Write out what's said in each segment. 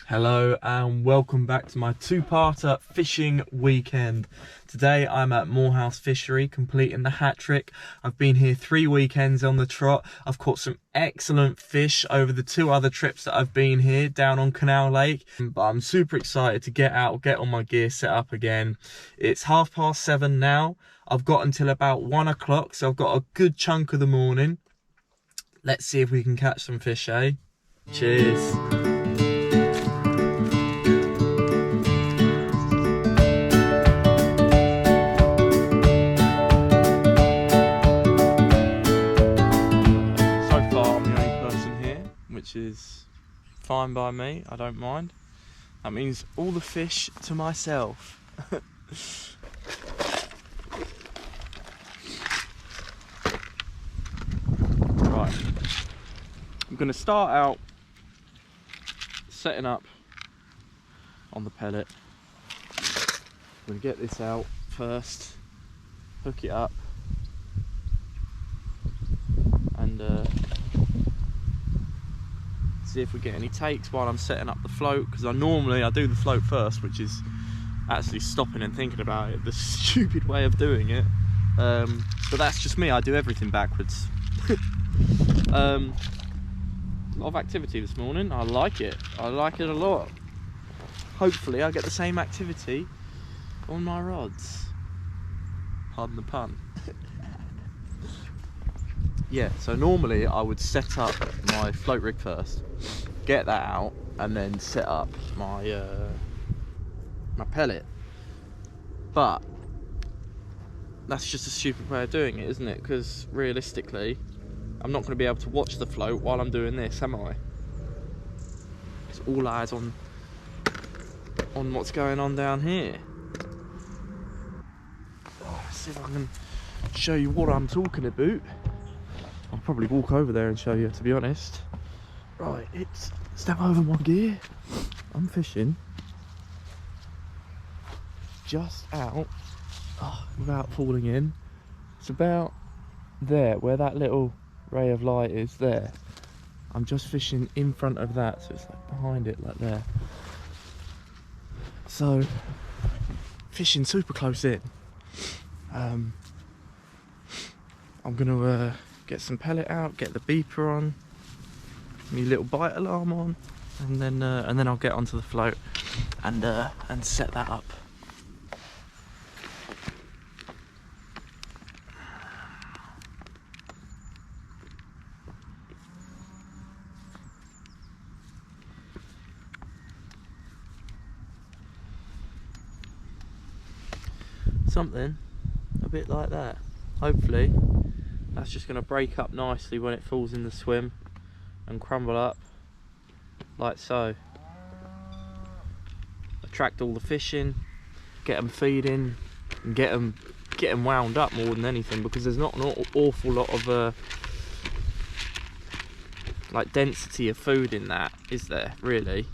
Hello and welcome back to my two-parter fishing weekend. Today I'm at Moorhouse Fishery completing the hat trick. I've been here 3 weekends on the trot. I've caught some excellent fish over the 2 other trips that I've been here down on Canal Lake. But I'm super excited to get out, get all my gear set up again. It's 7:30 now. I've got until about 1 o'clock, so I've got a good chunk of the morning. Let's see if we can catch some fish, eh? Cheers. Which is fine by me, I don't mind. That means all the fish to myself. Right, I'm going to start out setting up on the pellet. I'm going to get this out first, hook it up, and see if we get any takes while I'm setting up the float, because I do the float first, which is actually stopping and thinking about it, the stupid way of doing it, but that's just me. I do everything backwards. A lot of activity this morning. I like it a lot. Hopefully I get the same activity on my rods, pardon the pun. Yeah, so normally I would set up my float rig first, get that out, and then set up my my pellet. But that's just a stupid way of doing it, isn't it? Because realistically, I'm not going to be able to watch the float while I'm doing this, am I? It's all eyes on what's going on down here. Let's see if I can show you what I'm talking about. I'll probably walk over there and show you, to be honest. Right, it's step over my gear. I'm fishing just out, without falling in. It's about there, where that little ray of light is there. I'm just fishing in front of that, so it's like behind it, like there. So, fishing super close in. I'm gonna get some pellet out, get the beeper on, my little bite alarm on, and then I'll get onto the float and set that up. Something a bit like that. Hopefully that's just going to break up nicely when it falls in the swim and crumble up like so. Attract all the fish in, get them feeding, and get them wound up more than anything, because there's not an awful lot of like density of food in that, is there really?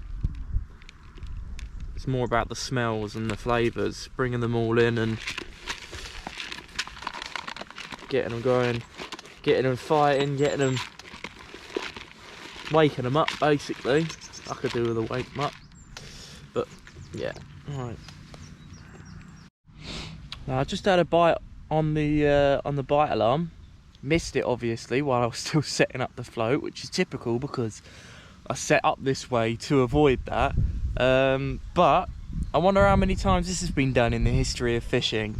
It's more about the smells and the flavours, bringing them all in and getting them going, getting them fighting, getting them, waking them up basically. I could do with a wake them up, but yeah. Right. Now I just had a bite on the bite alarm. Missed it obviously while I was still setting up the float, which is typical because I set up this way to avoid that. But I wonder how many times this has been done in the history of fishing.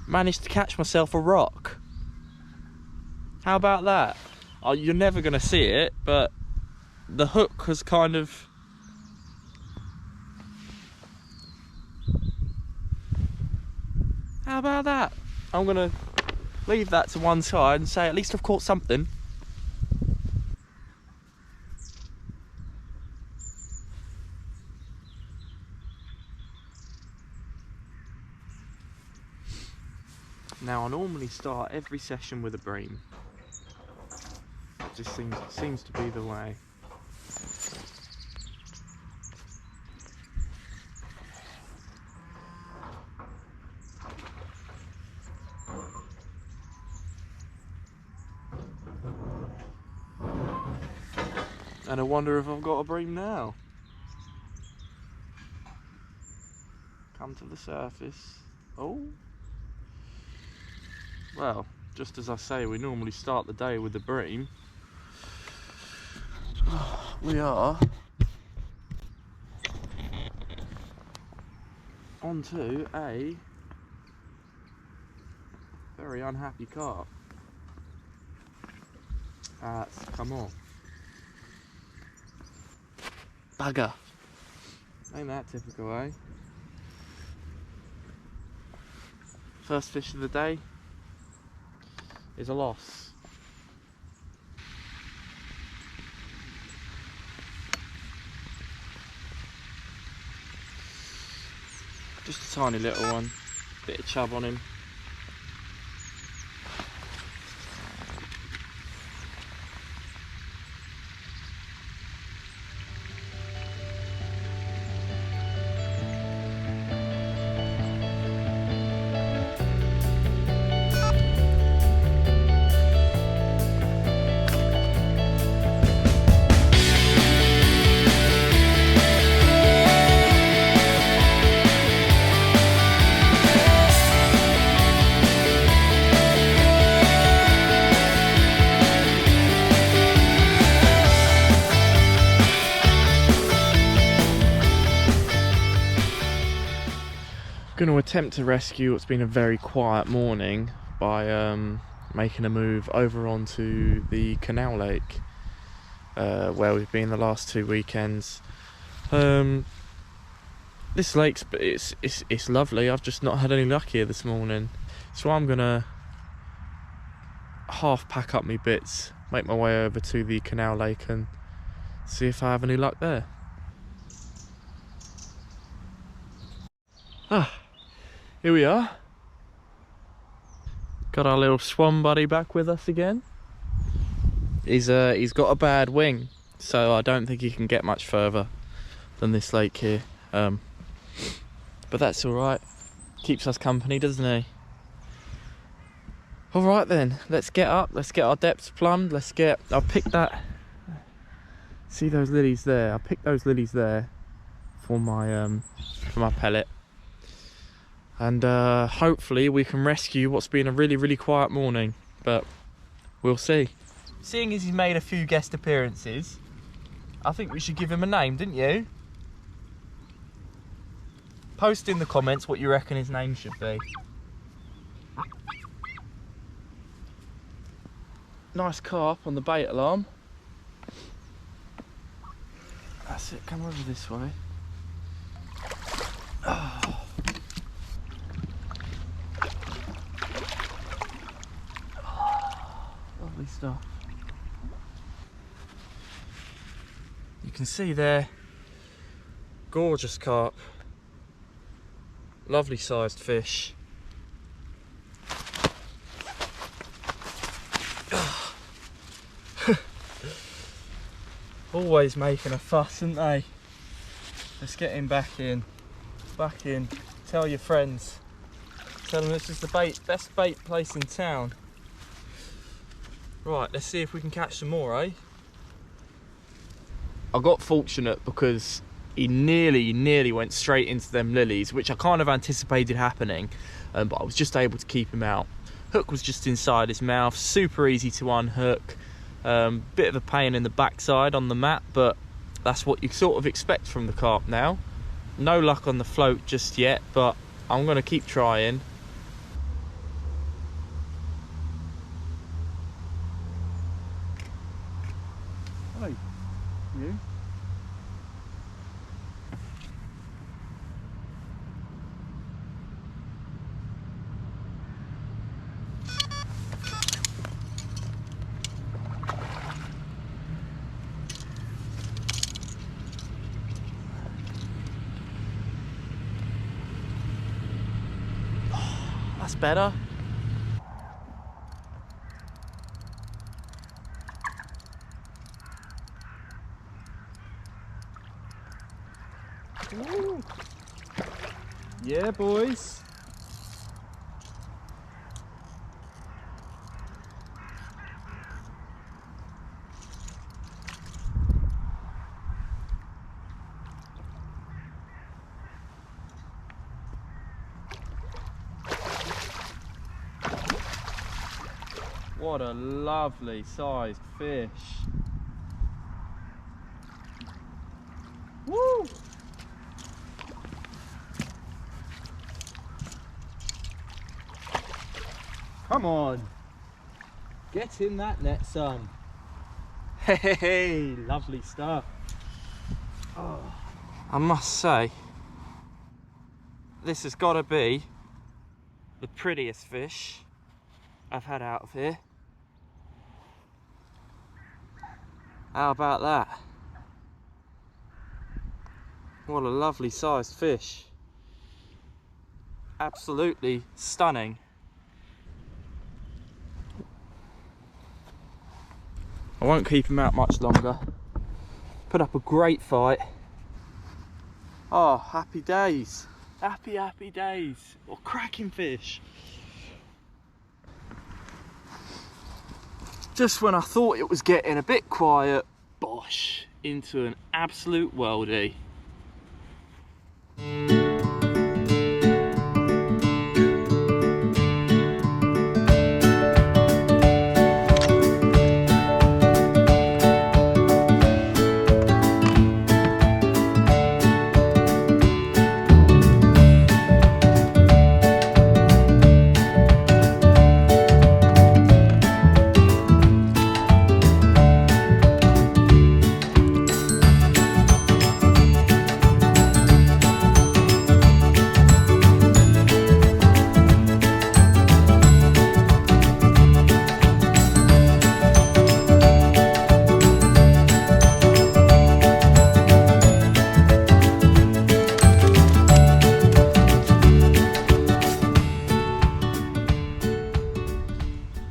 Managed to catch myself a rock. How about that? Oh, you're never going to see it, but the hook has kind of... How about that? I'm going to leave that to one side and say at least I've caught something. Now I normally start every session with a bream. It just seems to be the way. And I wonder if I've got a bream now. Come to the surface. Oh. Well, just as I say, we normally start the day with the bream. We are onto a very unhappy carp. Come on. Bugger. Ain't that typical, eh? First fish of the day is a loss. Just a tiny little one, bit of chub on him. Going to attempt to rescue what's been a very quiet morning by making a move over onto the canal lake where we've been the last 2 weekends. This lake's it's lovely. I've just not had any luck here this morning, so I'm gonna half pack up my bits, make my way over to the canal lake and see if I have any luck there. Here we are. Got our little swan buddy back with us again. He's got a bad wing, so I don't think he can get much further than this lake here. But that's all right. Keeps us company, doesn't he? All right then, let's get up. Let's get our depths plumbed. I'll pick that. See those lilies there? I'll pick those lilies there for my pellet. And hopefully we can rescue what's been a really, really quiet morning, but we'll see. Seeing as he's made a few guest appearances, I think we should give him a name, didn't you? Post in the comments what you reckon his name should be. Nice carp on the bait alarm. That's it, come over this way. Oh. Lovely stuff. You can see there, gorgeous carp, lovely sized fish. Always making a fuss, aren't they? Let's get him back in. Tell your friends. Tell them this is the best bait place in town. Right, let's see if we can catch some more, eh? I got fortunate because he nearly went straight into them lilies, which I kind of anticipated happening, but I was just able to keep him out. Hook was just inside his mouth, super easy to unhook. Bit of a pain in the backside on the mat, but that's what you sort of expect from the carp now. No luck on the float just yet, but I'm going to keep trying. Hey, you? That's better. Ooh. Yeah, boys. What a lovely sized fish. Woo! Come on. Get in that net, son. Hey, lovely stuff. Oh. I must say, this has got to be the prettiest fish I've had out of here. How about that? What a lovely sized fish. Absolutely stunning. I won't keep him out much longer. Put up a great fight. Oh, happy days. Happy, happy days. What cracking fish. Just when I thought it was getting a bit quiet, bosh, into an absolute worldie.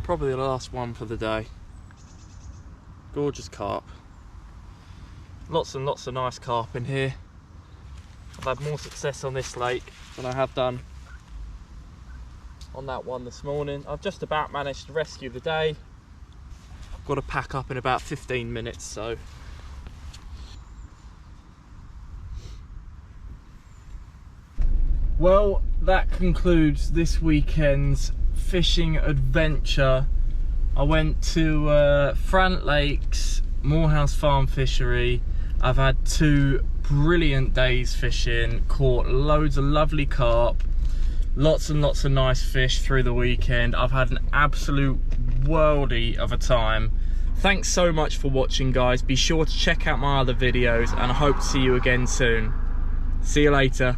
Probably the last one for the day. Gorgeous carp. Lots and lots of nice carp in here. I've had more success on this lake than I have done on that one this morning. I've just about managed to rescue the day. I've got to pack up in about 15 minutes, so well, that concludes this weekend's fishing adventure. I went to Frant Lakes, Morehouse Farm Fishery. I've had 2 brilliant days fishing, caught loads of lovely carp, lots and lots of nice fish through the weekend. I've had an absolute worldie of a time. Thanks so much for watching, guys. Be sure to check out my other videos, and I hope to see you again soon. See you later.